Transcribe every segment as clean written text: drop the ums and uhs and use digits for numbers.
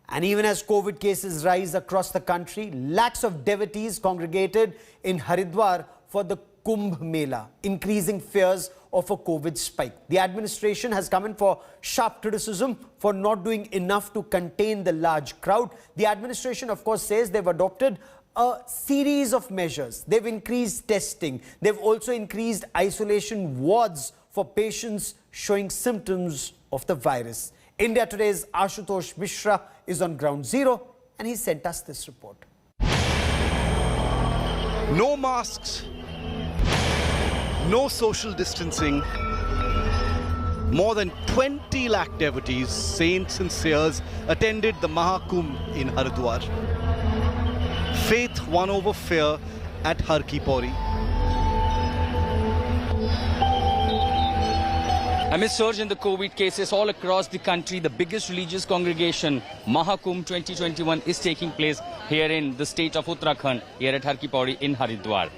And even as COVID cases rise across the country, lakhs of devotees congregated in Haridwar for the Kumbh Mela, increasing fears of a COVID spike. The administration has come in for sharp criticism for not doing enough to contain the large crowd. The administration, of course, says they've adopted a series of measures. They've increased testing. They've also increased isolation wards for patients showing symptoms of the virus. India Today's Ashutosh Mishra is on ground zero and he sent us this report. No masks, no social distancing. More than 20 lakh devotees, saints and seers attended the Mahakumbh in Haridwar. Faith won over fear at Har Ki Pauri. Amid surge in the COVID cases all across the country, the biggest religious congregation, Mahakumbh 2021, is taking place here in the state of Uttarakhand, here at Har Ki Pauri in Haridwar.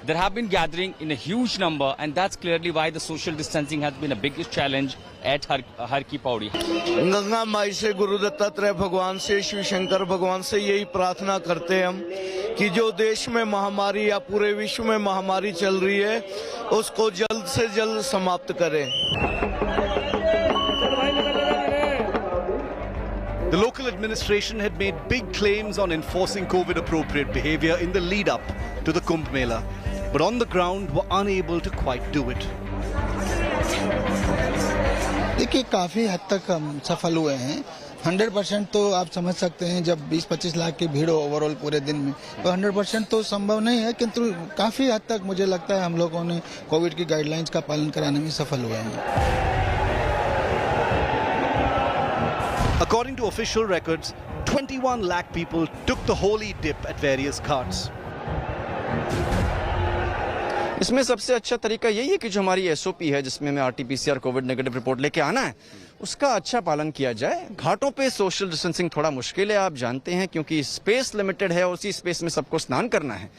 There have been gathering in a huge number, and that's clearly why the social distancing has been a biggest challenge at Har Ki Pauri. Ganga माई से गुरु दत्तात्रेय भगवान से शिव शंकर भगवान से यही प्रार्थना करते हैं हम कि जो देश में महामारी या पूरे विश्व में महामारी चल रही है उसको जल्द से जल्द समाप्त करें. The local administration had made big claims on enforcing COVID-appropriate behavior in the lead-up to the Kumbh Mela, but on the ground were unable to quite do it. देखिए काफ़ी हद तक हम सफल हुए हैं. 100% तो आप समझ सकते हैं जब 20-25 लाख की भीड़ हो ओवरऑल पूरे दिन में, तो 100% तो संभव नहीं है, किंतु काफ़ी हद तक मुझे लगता है हम लोगों ने कोविड की गाइडलाइंस का पालन कराने में सफल हुए हैं. According to official records, 21 lakh people took the holy dip at various ghats. इसमें सबसे अच्छा तरीका यही है कि जो हमारी एसओपी है जिसमें हमें आरटीपीसीआर कोविड नेगेटिव रिपोर्ट लेके आना है उसका अच्छा पालन किया जाए. घाटों पे सोशल डिस्टेंसिंग थोड़ा मुश्किल है, आप जानते हैं, क्योंकि स्पेस लिमिटेड है, उसी स्पेस में सबको स्नान करना है.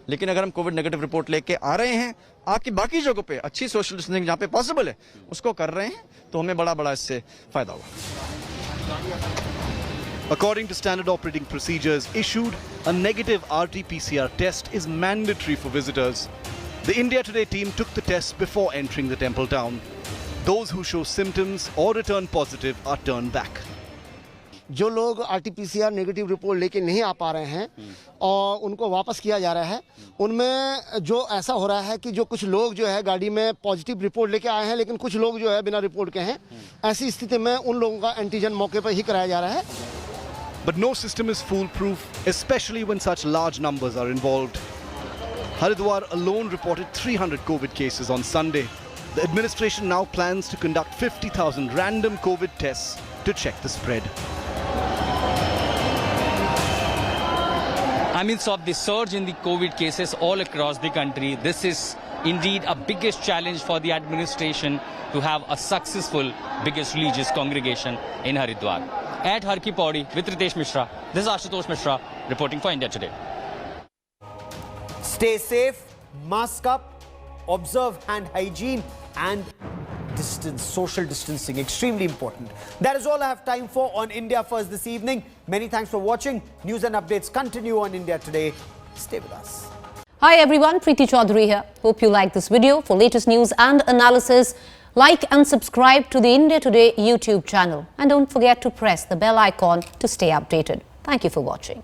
लेकिन अगर हम कोविड नेगेटिव रिपोर्ट लेके आ रहे हैं, आके बाकी जगहों पे अच्छी सोशल डिस्टेंसिंग जहाँ पे पॉसिबल है उसको कर रहे हैं, तो हमें बड़ा इससे फायदा होगा. According to standard operating procedures issued, a negative RT-PCR test is mandatory for visitors. The India Today team took the test before entering the temple town. Those who show symptoms or return positive are turned back. जो लोग RT-PCR negative report लेके नहीं आ पा रहे हैं और उनको वापस किया जा रहा है, उनमें जो ऐसा हो रहा है कि जो कुछ लोग जो है गाड़ी में पॉजिटिव रिपोर्ट लेके आए हैं, लेकिन कुछ लोग जो है बिना रिपोर्ट के हैं. ऐसी स्थिति में उन लोगों का एंटीजन मौके पर ही कराया जा रहा है. But no system is foolproof, especially when such large numbers are involved. Haridwar alone reported 300 COVID cases on Sunday. The administration now plans to conduct 50,000 random COVID tests to check the spread. Amidst of the surge in the COVID cases all across the country, this is indeed a biggest challenge for the administration to have a successful biggest religious congregation in Haridwar. At Har Ki Pauri with Ritesh Mishra, this is Ashutosh Mishra reporting for India Today. Stay safe, mask up, observe hand hygiene and distance, social distancing, extremely important. That is all I have time for on India First this evening. Many thanks for watching. News and updates continue on India Today. Stay with us. Hi everyone, Preeti Chaudhary here. Hope you like this video. For latest news and analysis, like and subscribe to the India Today YouTube channel. And don't forget to press the bell icon to stay updated. Thank you for watching.